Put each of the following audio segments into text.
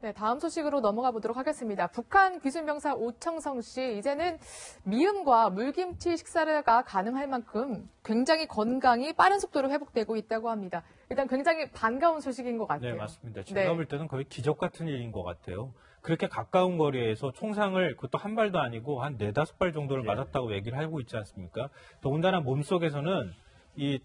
네, 다음 소식으로 넘어가 보도록 하겠습니다. 북한 귀순병사 오청성 씨, 이제는 미음과 물김치 식사가 가능할 만큼 굉장히 건강이 빠른 속도로 회복되고 있다고 합니다. 일단 굉장히 반가운 소식인 것 같아요. 네, 맞습니다. 제가 볼 때는 거의 기적 같은 일인 것 같아요. 그렇게 가까운 거리에서 총상을, 그것도 한 발도 아니고 한 4-5발 정도를 맞았다고 얘기를 하고 있지 않습니까? 더군다나 몸속에서는 이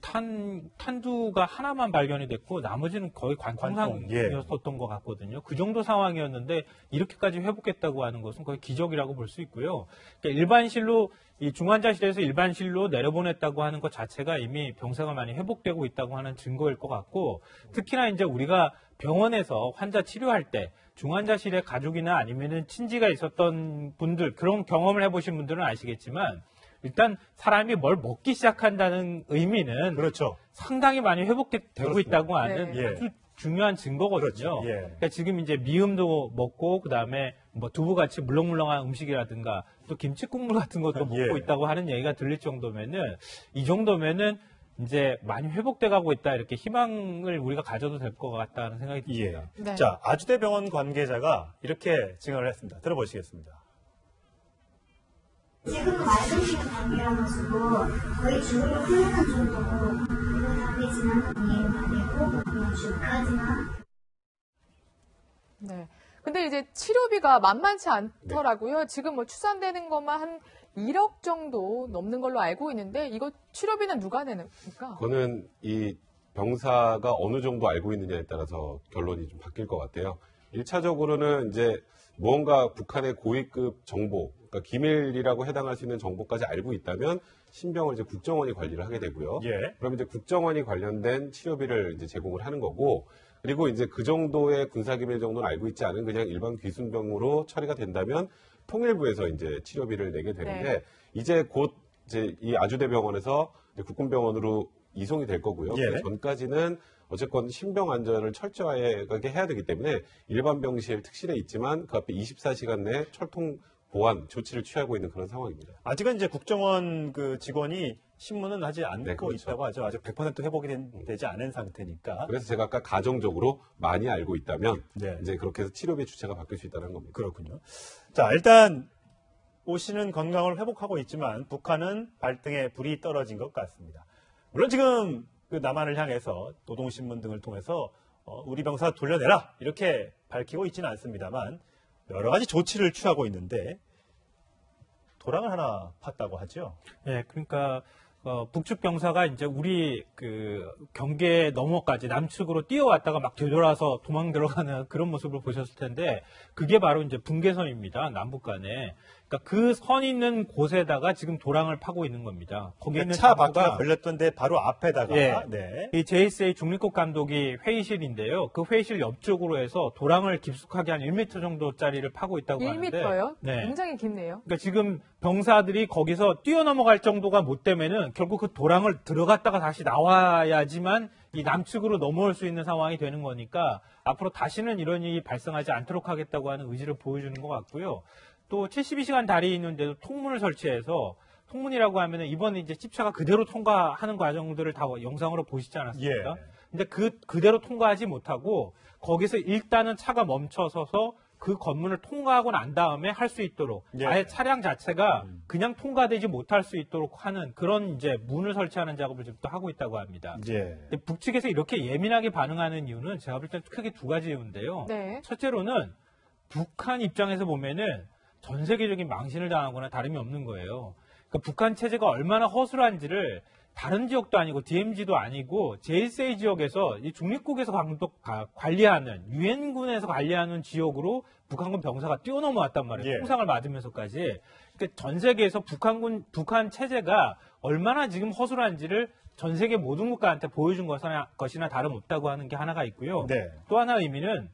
탄두가 하나만 발견이 됐고 나머지는 거의 관통상이었던 것 같거든요. 그 정도 상황이었는데 이렇게까지 회복했다고 하는 것은 거의 기적이라고 볼 수 있고요. 그러니까 일반실로 이 중환자실에서 일반실로 내려보냈다고 하는 것 자체가 이미 병사가 많이 회복되고 있다고 하는 증거일 것 같고, 특히나 이제 우리가 병원에서 환자 치료할 때 중환자실에 가족이나 아니면은 친지가 있었던 분들, 그런 경험을 해보신 분들은 아시겠지만 일단 사람이 뭘 먹기 시작한다는 의미는 그렇죠. 상당히 많이 회복되고 있다고 하는 네. 아주 중요한 증거거든요. 그렇죠. 예. 그러니까 지금 이제 미음도 먹고 그다음에 뭐 두부같이 물렁물렁한 음식이라든가 또 김치 국물 같은 것도 먹고 있다고 하는 얘기가 들릴 정도면은, 이 정도면은 이제 많이 회복돼 가고 있다, 이렇게 희망을 우리가 가져도 될 것 같다는 생각이 듭니다. 네. 자, 아주대병원 관계자가 이렇게 증언을 했습니다. 들어보시겠습니다. 지금은 말씀드린 단계라가지고 거의 죽음을 후회한 정도고, 그 단계 지나면 이해가 되고 그냥 죽까지나. 네. 근데 이제 치료비가 만만치 않더라고요. 지금 뭐 추산되는 것만 한 1억 정도 넘는 걸로 알고 있는데, 이거 치료비는 누가 내니까? 그거는 이 병사가 어느 정도 알고 있느냐에 따라서 결론이 좀 바뀔 것 같아요. 1차적으로는 이제 무언가 북한의 고위급 정보, 그러니까 기밀이라고 해당할 수 있는 정보까지 알고 있다면 신병을 이제 국정원이 관리를 하게 되고요. 그럼 이제 국정원이 관련된 치료비를 이제 제공을 하는 거고, 그리고 이제 그 정도의 군사기밀 정도는 알고 있지 않은 그냥 일반 귀순병으로 처리가 된다면 통일부에서 이제 치료비를 내게 되는데, 이제 곧 이제 이 아주대병원에서 이제 국군병원으로 이송이 될 거고요. 그 전까지는 어쨌건 신병 안전을 철저하게 해야 되기 때문에 일반 병실 특실에 있지만 그 앞에 24시간 내 철통 보안 조치를 취하고 있는 그런 상황입니다. 아직은 이제 국정원 그 직원이 신문은 하지 않고 네, 그렇죠. 있다고 하죠. 아직 100% 회복이 되지 않은 상태니까. 그래서 제가 아까 가정적으로 많이 알고 있다면 이제 그렇게 해서 치료비 주체가 바뀔 수 있다는 겁니다. 그렇군요. 자, 일단 오 씨는 건강을 회복하고 있지만 북한은 발등에 불이 떨어진 것 같습니다. 물론 지금 그 남한을 향해서 노동신문 등을 통해서 우리 병사 돌려내라 이렇게 밝히고 있지는 않습니다만 여러 가지 조치를 취하고 있는데 도랑을 하나 팠다고 하죠. 네, 그러니까 북측 병사가 이제 우리 그 경계 너머까지 남측으로 뛰어왔다가 막 되돌아서 도망 들어가는 그런 모습을 보셨을 텐데, 그게 바로 이제 분계선입니다. 남북 간에. 그러니까 그 선 있는 곳에다가 지금 도랑을 파고 있는 겁니다. 거기 있는 차 바퀴가 걸렸던 데 바로 앞에다가 이 JSA 중립국 감독이 회의실인데요. 그 회의실 옆쪽으로 해서 도랑을 깊숙하게 한 1m 정도짜리를 파고 있다고 하는데. 1m요? 네. 굉장히 깊네요. 그러니까 지금 병사들이 거기서 뛰어넘어갈 정도가 못 되면은 결국 그 도랑을 들어갔다가 다시 나와야지만 이 남측으로 넘어올 수 있는 상황이 되는 거니까 앞으로 다시는 이런 일이 발생하지 않도록 하겠다고 하는 의지를 보여주는 것 같고요. 또 72시간 다리에 있는데도 통문을 설치해서, 통문이라고 하면은 이번에 이제 집차가 그대로 통과하는 과정들을 다 영상으로 보시지 않았습니까? 근데 그대로 통과하지 못하고 거기서 일단은 차가 멈춰서서 그 관문을 통과하고 난 다음에 할 수 있도록 아예 차량 자체가 그냥 통과되지 못할 수 있도록 하는 그런 이제 문을 설치하는 작업을 지금 또 하고 있다고 합니다. 근데 북측에서 이렇게 예민하게 반응하는 이유는 제가 볼 때 크게 두 가지 이유인데요. 첫째로는 북한 입장에서 보면은 전 세계적인 망신을 당하거나 다름이 없는 거예요. 그러니까 북한 체제가 얼마나 허술한지를 다른 지역도 아니고 DMZ도 아니고 JSA 지역에서 이 중립국에서 관리하는, 유엔군에서 관리하는 지역으로 북한군 병사가 뛰어넘어왔단 말이에요. 총상을 맞으면서까지. 그러니까 전 세계에서 북한 체제가 얼마나 지금 허술한지를 전 세계 모든 국가한테 보여준 것이나 다름없다고 하는 게 하나가 있고요. 또 하나 의미는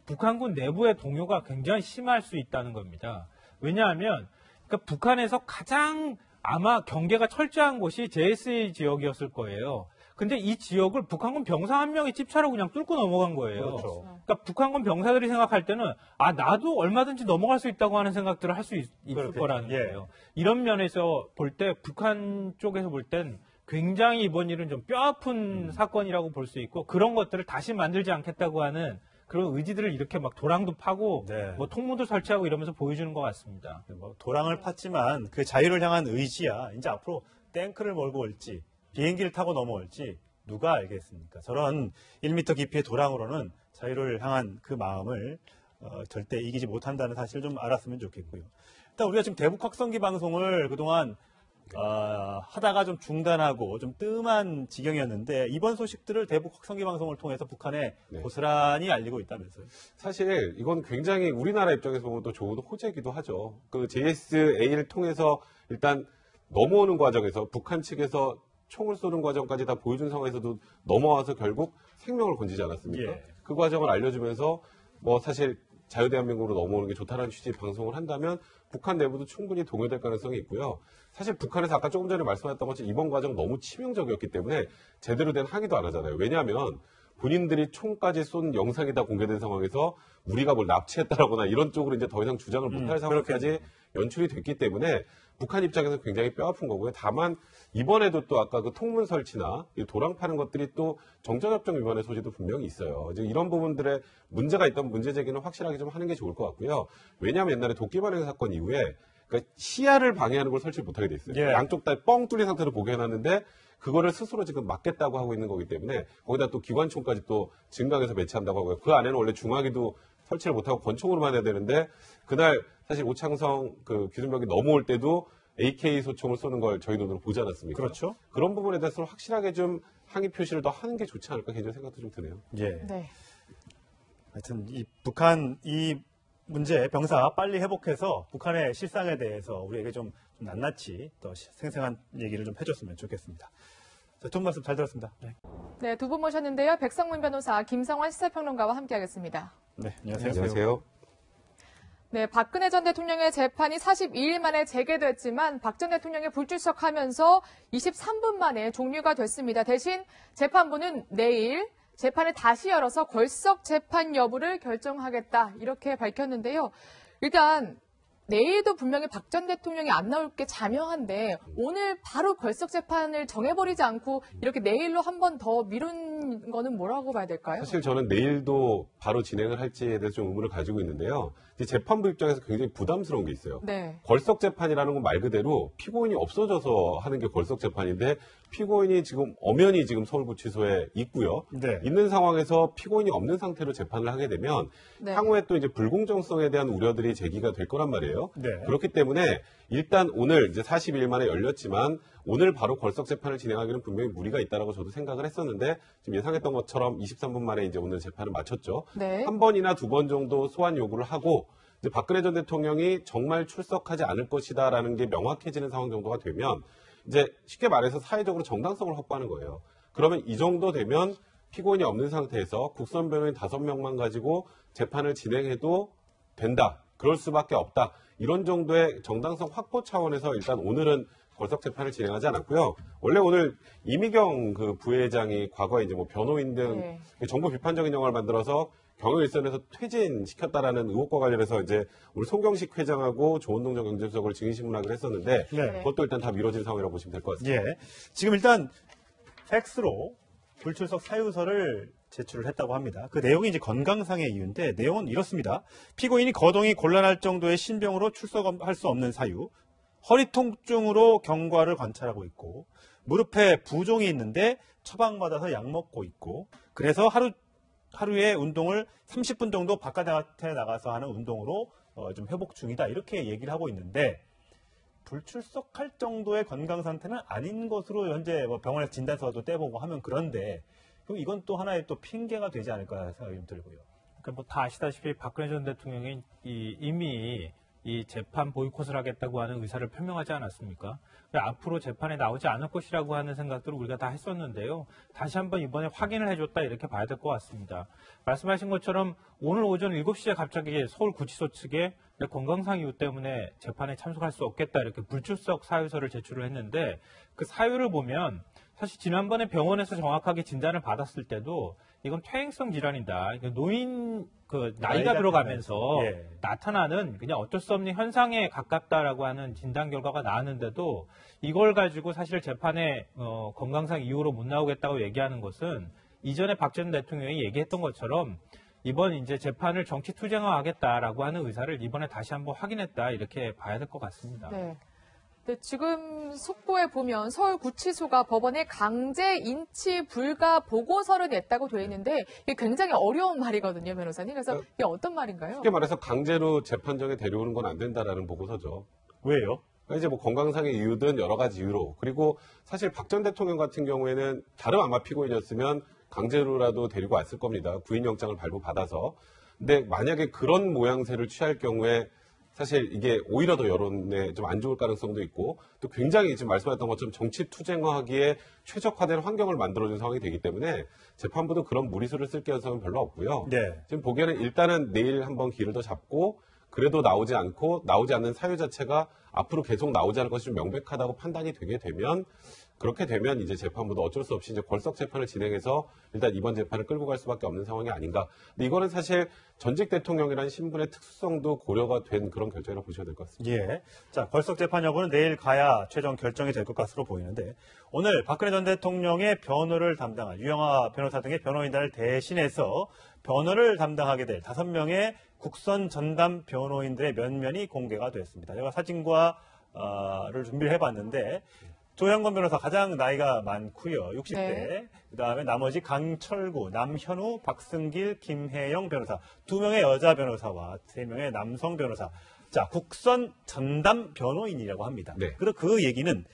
북한군 내부의 동요가 굉장히 심할 수 있다는 겁니다. 왜냐하면 그러니까 북한에서 가장 아마 경계가 철저한 곳이 JSA 지역이었을 거예요. 근데 이 지역을 북한군 병사 한 명이 집차로 그냥 뚫고 넘어간 거예요. 그러니까 북한군 병사들이 생각할 때는 나도 얼마든지 넘어갈 수 있다고 하는 생각들을 할 수 있을 거라는 거예요. 이런 면에서 볼 때 북한 쪽에서 볼 땐 굉장히 이번 일은 좀 뼈아픈 사건이라고 볼 수 있고, 그런 것들을 다시 만들지 않겠다고 하는 그런 의지들을 이렇게 막 도랑도 파고 네. 뭐 통문도 설치하고 이러면서 보여주는 것 같습니다. 뭐 도랑을 팠지만 그 자유를 향한 의지야. 이제 앞으로 탱크를 몰고 올지 비행기를 타고 넘어올지 누가 알겠습니까? 저런 1m 깊이의 도랑으로는 자유를 향한 그 마음을 절대 이기지 못한다는 사실을 좀 알았으면 좋겠고요. 일단 우리가 지금 대북 확성기 방송을 그동안 하다가 좀 중단하고 좀 뜸한 지경이었는데 이번 소식들을 대북 확성기 방송을 통해서 북한에 네. 고스란히 알리고 있다면서요. 사실 이건 굉장히 우리나라 입장에서 보면 또 좋은 호재이기도 하죠. 그 JSA를 통해서 일단 넘어오는 과정에서 북한 측에서 총을 쏘는 과정까지 다 보여준 상황에서도 넘어와서 결국 생명을 건지지 않았습니까? 예. 그 과정을 알려주면서 뭐 사실 자유대한민국으로 넘어오는 게 좋다는 취지의 방송을 한다면 북한 내부도 충분히 동요될 가능성이 있고요. 사실 북한에서 아까 조금 전에 말씀하셨던 것처럼 이번 과정 너무 치명적이었기 때문에 제대로 된 항의도 안 하잖아요. 왜냐하면 본인들이 총까지 쏜 영상이 다 공개된 상황에서 우리가 뭘 납치했다라거나 이런 쪽으로 이제 더 이상 주장을 못할 상황까지 연출이 됐기 때문에 북한 입장에서 굉장히 뼈아픈 거고요. 다만 이번에도 또 아까 그 통문 설치나 도랑 파는 것들이 또 정전협정 위반의 소지도 분명히 있어요. 이제 이런 부분들에 문제가 있다면 문제 제기는 확실하게 좀 하는 게 좋을 것 같고요. 왜냐하면 옛날에 도끼발행 사건 이후에 그러니까 시야를 방해하는 걸 설치를 못하게 돼 있어요. 예. 양쪽 다 뻥 뚫린 상태로 보게 해놨는데 그거를 스스로 지금 막겠다고 하고 있는 거기 때문에 거기다 또 기관총까지 또 증강해서 배치한다고 하고요. 그 안에는 원래 중화기도 설치를 못하고 권총으로만 해야 되는데 그날 사실 오창성 그 기준벽이 넘어올 때도 AK 소총을 쏘는 걸 저희 눈으로 보지 않았습니까? 그렇죠. 그런 부분에 대해서 확실하게 좀 항의 표시를 더 하는 게 좋지 않을까 개인적인 생각도 좀 드네요. 예. 네. 하여튼 이 북한 이 문제 병사 빨리 회복해서 북한의 실상에 대해서 우리에게 좀 낱낱이 더 생생한 얘기를 좀 해줬으면 좋겠습니다. 자, 두 분 말씀 잘 들었습니다. 네, 두 분 모셨는데요. 백성문 변호사, 김성환 시사평론가와 함께하겠습니다. 네, 안녕하세요. 안녕하세요. 네, 박근혜 전 대통령의 재판이 42일 만에 재개됐지만 박 전 대통령이 불출석하면서 23분 만에 종료가 됐습니다. 대신 재판부는 내일 재판을 다시 열어서 걸석 재판 여부를 결정하겠다 이렇게 밝혔는데요. 일단 내일도 분명히 박 전 대통령이 안 나올 게 자명한데 오늘 바로 걸석 재판을 정해버리지 않고 이렇게 내일로 한 번 더 미룬 거는 뭐라고 봐야 될까요? 사실 저는 내일도 바로 진행을 할지에 대해서 좀 의문을 가지고 있는데요. 이제 재판부 입장에서 굉장히 부담스러운 게 있어요. 네. 걸석 재판이라는 건 말 그대로 피고인이 없어져서 하는 게 걸석 재판인데 피고인이 지금 엄연히 지금 서울구치소에 있고요. 네. 있는 상황에서 피고인이 없는 상태로 재판을 하게 되면 네. 향후에 또 이제 불공정성에 대한 우려들이 제기가 될 거란 말이에요. 네. 그렇기 때문에 일단 오늘 이제 40일 만에 열렸지만 오늘 바로 걸석 재판을 진행하기는 분명히 무리가 있다라고 저도 생각을 했었는데 지금 예상했던 것처럼 23분 만에 이제 오늘 재판을 마쳤죠. 네. 한 번이나 두 번 정도 소환 요구를 하고 이제 박근혜 전 대통령이 정말 출석하지 않을 것이다라는 게 명확해지는 상황 정도가 되면 이제 쉽게 말해서 사회적으로 정당성을 확보하는 거예요. 그러면 이 정도 되면 피고인이 없는 상태에서 국선 변호인 5명만 가지고 재판을 진행해도 된다. 그럴 수밖에 없다. 이런 정도의 정당성 확보 차원에서 일단 오늘은 걸석 재판을 진행하지 않았고요. 원래 오늘 이미경 그 부회장이 과거에 이제 뭐 변호인 등 네. 정부 비판적인 영화를 만들어서 경영일선에서 퇴진시켰다라는 의혹과 관련해서 이제 우리 송경식 회장하고 조원동 전 경제수석을 증인신문하기로 했었는데 네. 그것도 일단 다 미뤄진 상황이라고 보시면 될 것 같습니다. 예. 지금 일단 팩스로 불출석 사유서를 제출을 했다고 합니다. 그 내용이 이제 건강상의 이유인데 내용은 이렇습니다. 피고인이 거동이 곤란할 정도의 신병으로 출석할 수 없는 사유, 허리 통증으로 경과를 관찰하고 있고 무릎에 부종이 있는데 처방받아서 약 먹고 있고 그래서 하루에 운동을 30분 정도 바깥에 나가서 하는 운동으로 좀 회복 중이다. 이렇게 얘기를 하고 있는데 불출석할 정도의 건강 상태는 아닌 것으로 현재 뭐 병원에서 진단서도 떼보고 하면 그런데 그럼 이건 또 하나의 또 핑계가 되지 않을까 생각이 좀 들고요. 그러니까 뭐 다 아시다시피 박근혜 전 대통령이 이미 이 재판 보이콧을 하겠다고 하는 의사를 표명하지 않았습니까? 앞으로 재판에 나오지 않을 것이라고 하는 생각들을 우리가 다 했었는데요. 다시 한번 이번에 확인을 해줬다 이렇게 봐야 될 것 같습니다. 말씀하신 것처럼 오늘 오전 7시에 갑자기 서울구치소 측에 건강상 이유 때문에 재판에 참석할 수 없겠다 이렇게 불출석 사유서를 제출을 했는데 그 사유를 보면 사실 지난번에 병원에서 정확하게 진단을 받았을 때도 이건 퇴행성 질환이다. 노인 나이가 들어가면서 예. 나타나는 그냥 어쩔 수 없는 현상에 가깝다라고 하는 진단 결과가 나왔는데도 이걸 가지고 사실 재판에 건강상 이유로 못 나오겠다고 얘기하는 것은 이전에 박 전 대통령이 얘기했던 것처럼 이번 이제 재판을 정치 투쟁화하겠다라고 하는 의사를 이번에 다시 한번 확인했다 이렇게 봐야 될 것 같습니다. 네. 네, 지금 속보에 보면 서울구치소가 법원에 강제 인치 불가 보고서를 냈다고 되어 있는데 이게 굉장히 어려운 말이거든요, 변호사님. 그래서 이게 어떤 말인가요? 쉽게 말해서 강제로 재판정에 데려오는 건 안 된다라는 보고서죠. 왜요? 그러니까 이제 뭐 건강상의 이유든 여러 가지 이유로. 그리고 사실 박 전 대통령 같은 경우에는 다른 아마 피고인이었으면 강제로라도 데리고 왔을 겁니다. 구인영장을 발부받아서. 근데 만약에 그런 모양새를 취할 경우에 사실 이게 오히려 더 여론에 좀 안 좋을 가능성도 있고 또 굉장히 지금 말씀하셨던 것처럼 정치 투쟁화하기에 최적화된 환경을 만들어준 상황이 되기 때문에 재판부도 그런 무리수를 쓸 가능성은 별로 없고요. 네. 지금 보기에는 일단은 내일 한번 기를 더 잡고 그래도 나오지 않는 사유 자체가 앞으로 계속 나오지 않을 것이 좀 명백하다고 판단이 되게 되면 그렇게 되면 이제 재판부도 어쩔 수 없이 이제 걸석 재판을 진행해서 일단 이번 재판을 끌고 갈 수밖에 없는 상황이 아닌가. 근데 이거는 사실 전직 대통령이라는 신분의 특수성도 고려가 된 그런 결정이라고 보셔야 될 것 같습니다. 예. 자, 걸석 재판 여부는 내일 가야 최종 결정이 될 것 것으로 보이는데 오늘 박근혜 전 대통령의 변호를 담당한 유영하 변호사 등의 변호인단을 대신해서 변호를 담당하게 될 5명의 국선 전담 변호인들의 면면이 공개가 됐습니다. 제가 사진과 를 준비를 해봤는데 조영건 변호사 가장 나이가 많고요. 60대. 네. 그다음에 나머지 강철구, 남현우, 박승길, 김혜영 변호사. 2명의 여자 변호사와 3명의 남성 변호사. 자, 국선 전담 변호인이라고 합니다. 네. 그리고 그 얘기는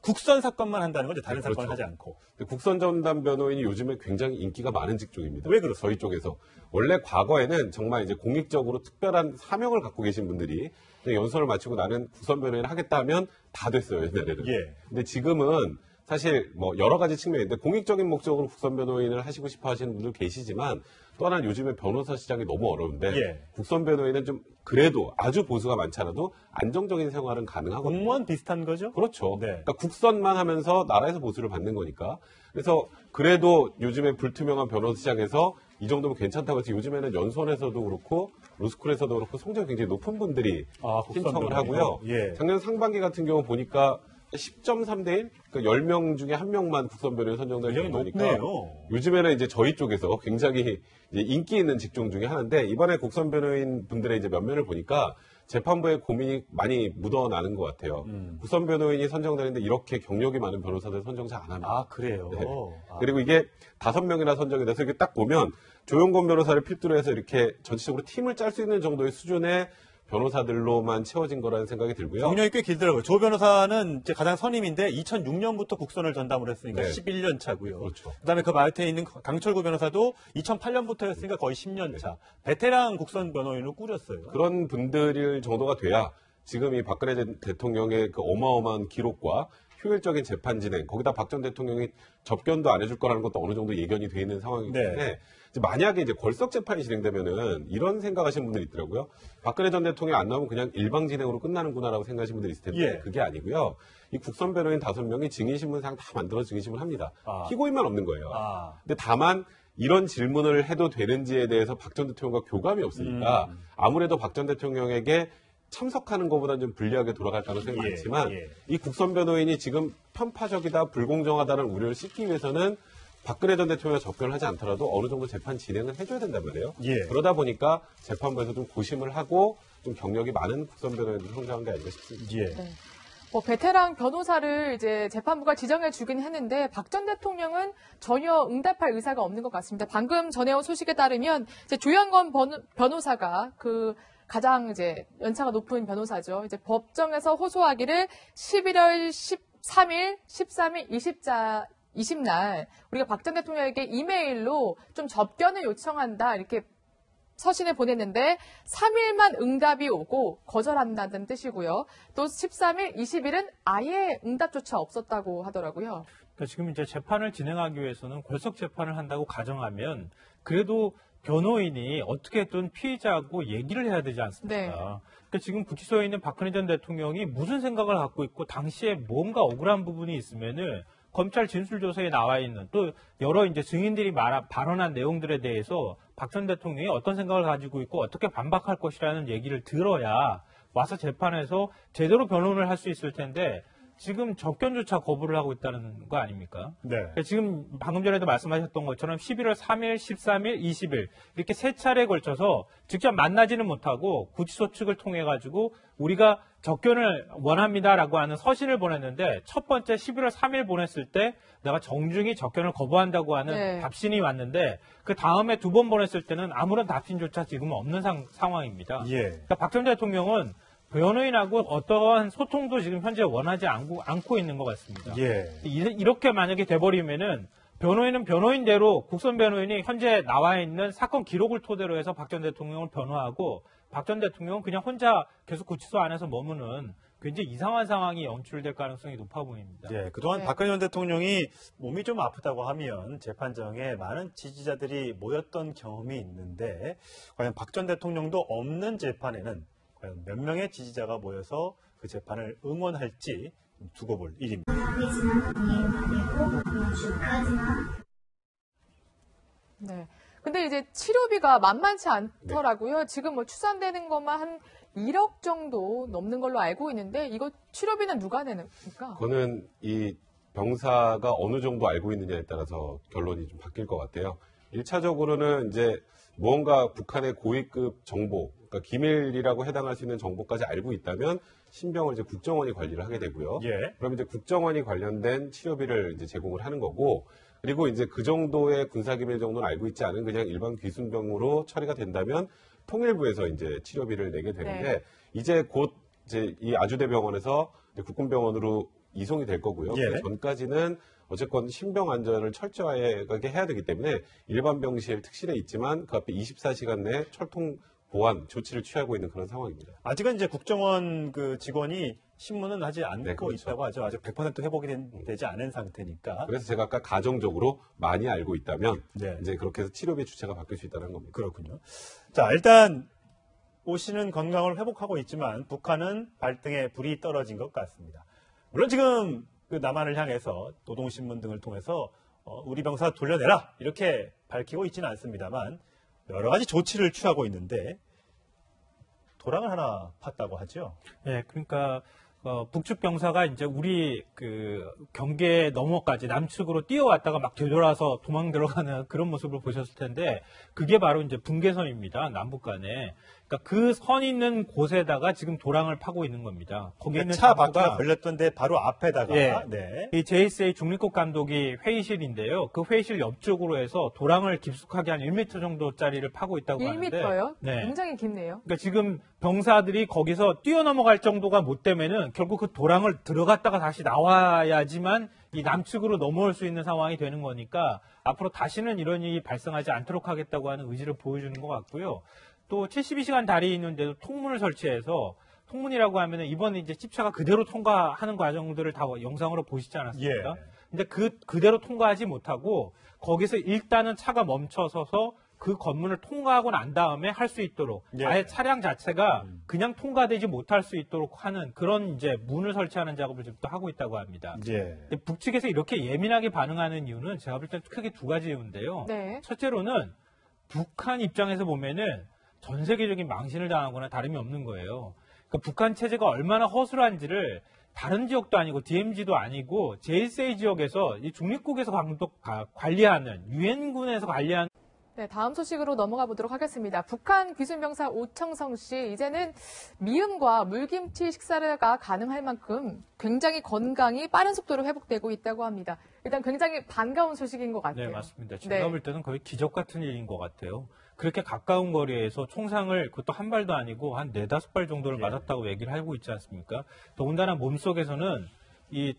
국선 사건만 한다는 거죠. 다른 네, 사건을 그렇죠. 하지 않고. 국선 전담 변호인이 요즘에 굉장히 인기가 많은 직종입니다. 왜 그렇습니까? 저희 쪽에서. 원래 과거에는 정말 이제 공익적으로 특별한 사명을 갖고 계신 분들이 연수를 마치고 나는 국선 변호인을 하겠다 하면 다 됐어요, 옛날에는. 예. 근데 지금은 사실 뭐 여러 가지 측면인데 공익적인 목적으로 국선 변호인을 하시고 싶어 하시는 분들 계시지만 또 하나는 요즘에 변호사 시장이 너무 어려운데 예. 국선 변호인은 좀 그래도 아주 보수가 많지 않아도 안정적인 생활은 가능하거든요. 공무원 비슷한 거죠? 그렇죠. 네. 그러니까 국선만 하면서 나라에서 보수를 받는 거니까. 그래서 그래도 요즘에 불투명한 변호사 시장에서 이 정도면 괜찮다고 해서 요즘에는 연수원에서도 그렇고 로스쿨에서도 그렇고 성적이 굉장히 높은 분들이 국선 신청을 변호인이요? 하고요. 예. 작년 상반기 같은 경우 보니까 10.3대 1? 그러니까 10명 중에 1명만 국선 변호인 선정되는 굉장히 정도니까 높네요. 요즘에는 이제 저희 쪽에서 굉장히 이제 인기 있는 직종 중에 하나인데 이번에 국선 변호인 분들의 이제 면면을 보니까 재판부의 고민이 많이 묻어나는 것 같아요. 국선 변호인이 선정되는데 이렇게 경력이 많은 변호사들 선정 잘 안 합니다. 아, 그래요? 네. 아. 그리고 이게 5명이나 선정이 돼서 이렇게 딱 보면 조용건 변호사를 필두로 해서 이렇게 전체적으로 팀을 짤 수 있는 정도의 수준의 변호사들로만 채워진 거라는 생각이 들고요. 경력이 꽤 길더라고요. 조 변호사는 이제 가장 선임인데 2006년부터 국선을 전담을 했으니까 네. 11년 차고요. 그렇죠. 그다음에 그 밑에 있는 강철구 변호사도 2008년부터 했으니까 거의 10년 차. 베테랑 국선 변호인을 꾸렸어요. 그런 분들 정도가 돼야 지금 이 박근혜 대통령의 그 어마어마한 기록과 효율적인 재판 진행, 거기다 박 전 대통령이 접견도 안 해줄 거라는 것도 어느 정도 예견이 돼 있는 상황이기 때문에 네. 이제 만약에 이제 걸석 재판이 진행되면은 이런 생각하시는 분들이 있더라고요. 박근혜 전 대통령이 안 나오면 그냥 일방 진행으로 끝나는구나라고 생각하시는 분들이 있을 텐데 예. 그게 아니고요. 이 국선 변호인 5명이 증인신문상 다 만들어 증인신문을 합니다. 아. 피고인만 없는 거예요. 아. 근데 다만 이런 질문을 해도 되는지에 대해서 박 전 대통령과 교감이 없으니까 아무래도 박 전 대통령에게 참석하는 것보다는 좀 불리하게 돌아갈 가능성이 예, 많지만 예. 이 국선 변호인이 지금 편파적이다, 불공정하다는 우려를 씻기 위해서는 박근혜 전 대통령과 접견을 하지 않더라도 어느 정도 재판 진행을 해줘야 된단 말이에요. 예. 그러다 보니까 재판부에서 좀 고심을 하고 좀 경력이 많은 국선 변호인을 선정한 게 아닌가 싶습니다. 예. 네. 베테랑 변호사를 이제 재판부가 지정해 주긴 했는데 박 전 대통령은 전혀 응답할 의사가 없는 것 같습니다. 방금 전해온 소식에 따르면 이제 조영건 변호사가 그 가장 이제 연차가 높은 변호사죠. 이제 법정에서 호소하기를 11월 13일, 13일, 20날 우리가 박 전 대통령에게 이메일로 좀 접견을 요청한다 이렇게 서신을 보냈는데 3일만 응답이 오고 거절한다는 뜻이고요. 또 13일, 20일은 아예 응답조차 없었다고 하더라고요. 그러니까 지금 이제 재판을 진행하기 위해서는 걸석 재판을 한다고 가정하면 그래도 변호인이 어떻게든 피의자하고 얘기를 해야 되지 않습니까? 네. 그러니까 지금 구치소에 있는 박근혜 전 대통령이 무슨 생각을 갖고 있고 당시에 뭔가 억울한 부분이 있으면은 검찰 진술조서에 나와 있는 또 여러 이제 증인들이 발언한 내용들에 대해서 박 전 대통령이 어떤 생각을 가지고 있고 어떻게 반박할 것이라는 얘기를 들어야 와서 재판에서 제대로 변론을 할 수 있을 텐데 지금 접견조차 거부를 하고 있다는 거 아닙니까? 네. 그러니까 지금 방금 전에도 말씀하셨던 것처럼 11월 3일, 13일, 20일 이렇게 세 차례에 걸쳐서 직접 만나지는 못하고 구치소 측을 통해 가지고 우리가 접견을 원합니다라고 하는 서신을 보냈는데 첫 번째 11월 3일 보냈을 때 내가 정중히 접견을 거부한다고 하는 네. 답신이 왔는데 그 다음에 두 번 보냈을 때는 아무런 답신조차 지금은 없는 상황입니다. 예. 그러니까 박 전 대통령은 변호인하고 어떠한 소통도 지금 현재 원하지 않고 있는 것 같습니다. 예. 이렇게 만약에 돼버리면은 변호인은 변호인대로 국선 변호인이 현재 나와 있는 사건 기록을 토대로 해서 박 전 대통령을 변호하고 박 전 대통령은 그냥 혼자 계속 구치소 안에서 머무는 굉장히 이상한 상황이 연출될 가능성이 높아 보입니다. 예, 그동안 네. 박근혜 전 대통령이 몸이 좀 아프다고 하면 재판정에 많은 지지자들이 모였던 경험이 있는데 과연 박 전 대통령도 없는 재판에는 과연 몇 명의 지지자가 모여서 그 재판을 응원할지 두고 볼 일입니다. 다르지만 이해가 되고 주까지나 네. 근데 이제 치료비가 만만치 않더라고요. 지금 뭐 추산되는 것만 한 1억 정도 넘는 걸로 알고 있는데 이거 치료비는 누가 내니까? 그거는 이 병사가 어느 정도 알고 있느냐에 따라서 결론이 좀 바뀔 것 같아요. 1차적으로는 이제 무언가 북한의 고위급 정보, 그러니까 기밀이라고 해당할 수 있는 정보까지 알고 있다면 신병을 이제 국정원이 관리를 하게 되고요. 예. 그럼 이제 국정원이 관련된 치료비를 이제 제공을 하는 거고, 그리고 이제 그 정도의 군사기밀 정도는 알고 있지 않은 그냥 일반 귀순병으로 처리가 된다면 통일부에서 이제 치료비를 내게 되는데 네. 이제 곧 이제 이 아주대병원에서 이제 국군병원으로 이송이 될 거고요. 예. 그 전까지는 어쨌건 신병 안전을 철저하게 해야 되기 때문에 일반 병실 특실에 있지만 그 앞에 24시간 내 철통 보안 조치를 취하고 있는 그런 상황입니다. 아직은 이제 국정원 그 직원이 신문은 하지 않고 네, 그렇죠. 있다고 하죠. 아직 100% 회복이 되지 않은 상태니까. 그래서 제가 아까 가정적으로 많이 알고 있다면 네. 이제 그렇게 해서 치료비 주체가 바뀔 수 있다는 겁니다. 그렇군요. 자, 일단 오 씨는 건강을 회복하고 있지만 북한은 발등에 불이 떨어진 것 같습니다. 물론 지금 그 남한을 향해서 노동신문 등을 통해서 우리 병사 돌려내라 이렇게 밝히고 있지는 않습니다만 여러 가지 조치를 취하고 있는데 도랑을 하나 팠다고 하죠. 네, 그러니까 북측 병사가 이제 우리 그 경계 너머까지 남측으로 뛰어왔다가 막 되돌아서 도망 들어가는 그런 모습을 보셨을 텐데 그게 바로 이제 분계선입니다. 남북 간에. 그러니까 그 선 있는 곳에다가 지금 도랑을 파고 있는 겁니다. 거기에 있는 차 장소가 바퀴가 걸렸던데 바로 앞에다가 예. 네. 이 JSA 중립국 감독이 회의실인데요. 그 회의실 옆쪽으로 해서 도랑을 깊숙하게 한 1m 정도짜리를 파고 있다고 하는데 1m요? 네. 굉장히 깊네요. 그러니까 지금 병사들이 거기서 뛰어넘어갈 정도가 못 되면은 결국 그 도랑을 들어갔다가 다시 나와야지만 이 남측으로 넘어올 수 있는 상황이 되는 거니까 앞으로 다시는 이런 일이 발생하지 않도록 하겠다고 하는 의지를 보여주는 것 같고요. 또 72시간 다리 있는데도 통문을 설치해서 통문이라고 하면은 이번에 이제 찝차가 그대로 통과하는 과정들을 다 영상으로 보시지 않았습니까? 예. 근데 그대로 통과하지 못하고 거기서 일단은 차가 멈춰서서 그 관문을 통과하고 난 다음에 할 수 있도록 예. 아예 차량 자체가 그냥 통과되지 못할 수 있도록 하는 그런 이제 문을 설치하는 작업을 지금 또 하고 있다고 합니다. 예. 근데 북측에서 이렇게 예민하게 반응하는 이유는 제가 볼 때 크게 두 가지 이유인데요. 네. 첫째로는 북한 입장에서 보면은 전 세계적인 망신을 당하거나 다름이 없는 거예요. 그러니까 북한 체제가 얼마나 허술한지를 다른 지역도 아니고 DMZ도 아니고 JSA 지역에서 이 중립국에서 관리하는 유엔군에서 관리하는 네, 다음 소식으로 넘어가 보도록 하겠습니다. 북한 귀순병사 오청성 씨, 이제는 미음과 물김치 식사가 가능할 만큼 굉장히 건강이 빠른 속도로 회복되고 있다고 합니다. 일단 굉장히 반가운 소식인 것 같아요. 네, 맞습니다. 제가 네. 볼 때는 거의 기적 같은 일인 것 같아요. 그렇게 가까운 거리에서 총상을 그것도 한 발도 아니고 한 4-5발 정도를 예. 맞았다고 얘기를 하고 있지 않습니까? 더군다나 몸속에서는 이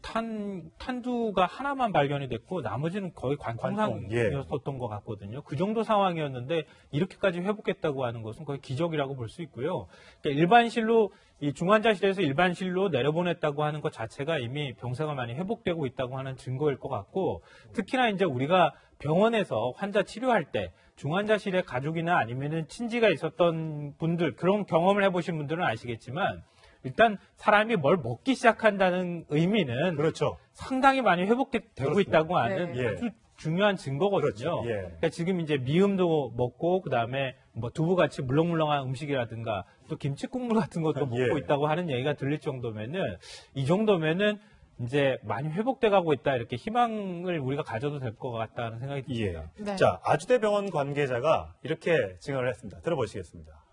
탄두가 하나만 발견이 됐고 나머지는 거의 관통상이었던 것 같거든요. 그 정도 상황이었는데 이렇게까지 회복했다고 하는 것은 거의 기적이라고 볼 수 있고요. 그러니까 일반실로 이 중환자실에서 일반실로 내려보냈다고 하는 것 자체가 이미 병사가 많이 회복되고 있다고 하는 증거일 것 같고 특히나 이제 우리가 병원에서 환자 치료할 때 중환자실에 가족이나 아니면은 친지가 있었던 분들 그런 경험을 해보신 분들은 아시겠지만 일단 사람이 뭘 먹기 시작한다는 의미는 그렇죠. 상당히 많이 회복되고 그렇습니다. 있다고 하는 네. 아주 중요한 증거거든요. 그렇죠. 예. 그러니까 지금 이제 미음도 먹고 그다음에 뭐 두부같이 물렁물렁한 음식이라든가 또 김치 국물 같은 것도 먹고 예. 있다고 하는 얘기가 들릴 정도면은 이 정도면은 이제 많이 회복돼 가고 있다 이렇게 희망을 우리가 가져도 될 것 같다는 생각이 듭니다. 예. 네. 자, 아주대병원 관계자가 이렇게 증언을 했습니다. 들어보시겠습니다.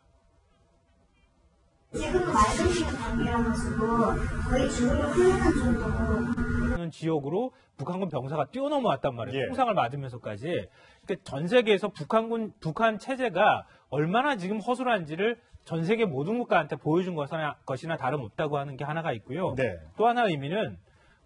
지금은 말씀드린 단계여가지고 거의 죽음을 후회한 정도로 는 지역으로 북한군 병사가 뛰어넘어왔단 말이에요. 예. 총상을 맞으면서까지. 그러니까 전 세계에서 북한 체제가 얼마나 지금 허술한지를 전 세계 모든 국가한테 보여준 것이나 다름없다고 하는 게 하나가 있고요. 네. 또 하나 의미는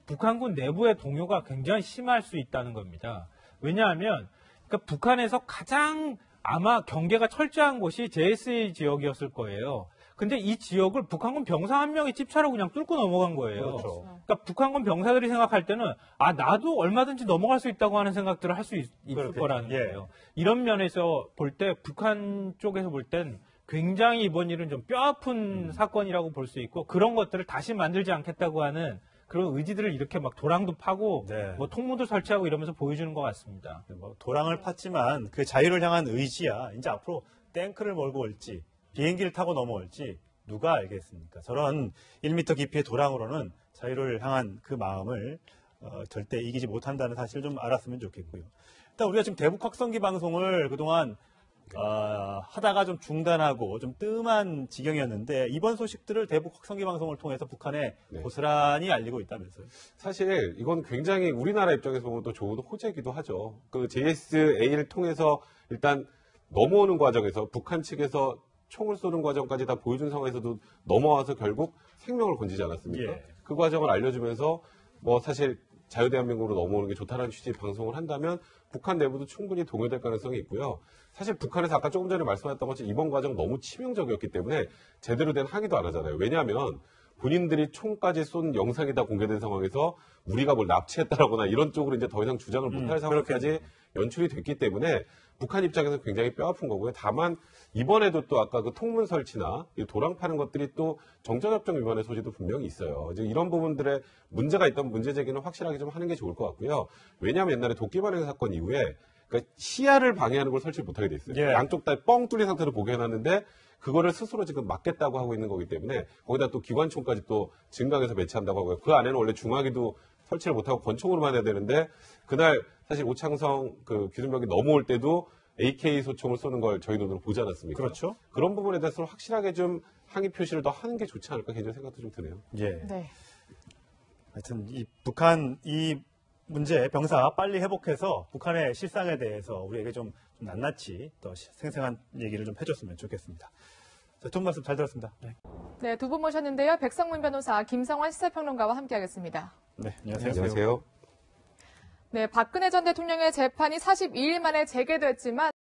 북한군 내부의 동요가 굉장히 심할 수 있다는 겁니다. 왜냐하면 그러니까 북한에서 가장 아마 경계가 철저한 곳이 JSA 지역이었을 거예요. 근데 이 지역을 북한군 병사 한 명이 집차로 그냥 뚫고 넘어간 거예요. 그렇죠. 그러니까 북한군 병사들이 생각할 때는 나도 얼마든지 넘어갈 수 있다고 하는 생각들을 할 수 있을 그렇겠죠. 거라는 예. 거예요. 이런 면에서 볼 때 북한 쪽에서 볼 땐 굉장히 이번 일은 좀 뼈아픈 사건이라고 볼 수 있고 그런 것들을 다시 만들지 않겠다고 하는 그런 의지들을 이렇게 막 도랑도 파고 네. 뭐 통문도 설치하고 이러면서 보여주는 것 같습니다. 뭐 도랑을 팠지만 그 자유를 향한 의지야. 이제 앞으로 탱크를 몰고 올지 비행기를 타고 넘어올지 누가 알겠습니까? 저런 1m 깊이의 도랑으로는 자유를 향한 그 마음을 절대 이기지 못한다는 사실을 좀 알았으면 좋겠고요. 일단 우리가 지금 대북 확성기 방송을 그동안 하다가 좀 중단하고 좀 뜸한 지경이었는데 이번 소식들을 대북 확성기 방송을 통해서 북한에 네. 고스란히 알리고 있다면서요. 사실 이건 굉장히 우리나라 입장에서 보면 또 좋은 호재이기도 하죠. 그 JSA를 통해서 일단 넘어오는 과정에서 북한 측에서 총을 쏘는 과정까지 다 보여준 상황에서도 넘어와서 결국 생명을 건지지 않았습니까? 예. 그 과정을 알려주면서 뭐 사실 자유대한민국으로 넘어오는 게 좋다는 취지의 방송을 한다면 북한 내부도 충분히 동요될 가능성이 있고요. 사실 북한에서 아까 조금 전에 말씀하셨던 것처럼 이번 과정 너무 치명적이었기 때문에 제대로 된 항의도 안 하잖아요. 왜냐하면 본인들이 총까지 쏜 영상이 다 공개된 상황에서 우리가 뭘 납치했다라거나 이런 쪽으로 이제 더 이상 주장을 못할 상황까지 연출이 됐기 때문에 북한 입장에서 굉장히 뼈아픈 거고요. 다만 이번에도 또 아까 그 통문 설치나 이 도랑 파는 것들이 또 정전협정 위반의 소지도 분명히 있어요. 이제 이런 부분들에 문제가 있다면 문제 제기는 확실하게 좀 하는 게 좋을 것 같고요. 왜냐하면 옛날에 도끼발행 사건 이후에 그러니까 시야를 방해하는 걸 설치 못하게 돼 있어요. 예. 양쪽 다 뻥 뚫린 상태로 보게 해놨는데 그거를 스스로 지금 막겠다고 하고 있는 거기 때문에 거기다 또 기관총까지 또 증강해서 배치한다고 하고요. 그 안에는 원래 중화기도 설치를 못하고 권총으로만 해야 되는데 그날 사실 오창성 그 기준벽이 넘어올 때도 AK 소총을 쏘는 걸 저희 눈으로 보지 않았습니까? 그렇죠. 그런 부분에 대해서는 확실하게 좀 항의 표시를 더 하는 게 좋지 않을까 개인적인 생각도 좀 드네요. 예. 네. 하여튼 이 북한 이 문제 병사 빨리 회복해서 북한의 실상에 대해서 우리에게 좀 낱낱이 더 생생한 얘기를 좀 해줬으면 좋겠습니다. 자, 두 분 말씀 잘 들었습니다. 네, 두 분 모셨는데요. 백성문 변호사, 김성환 시사평론가와 함께하겠습니다. 네, 안녕하세요. 안녕하세요. 네, 박근혜 전 대통령의 재판이 42일 만에 재개됐지만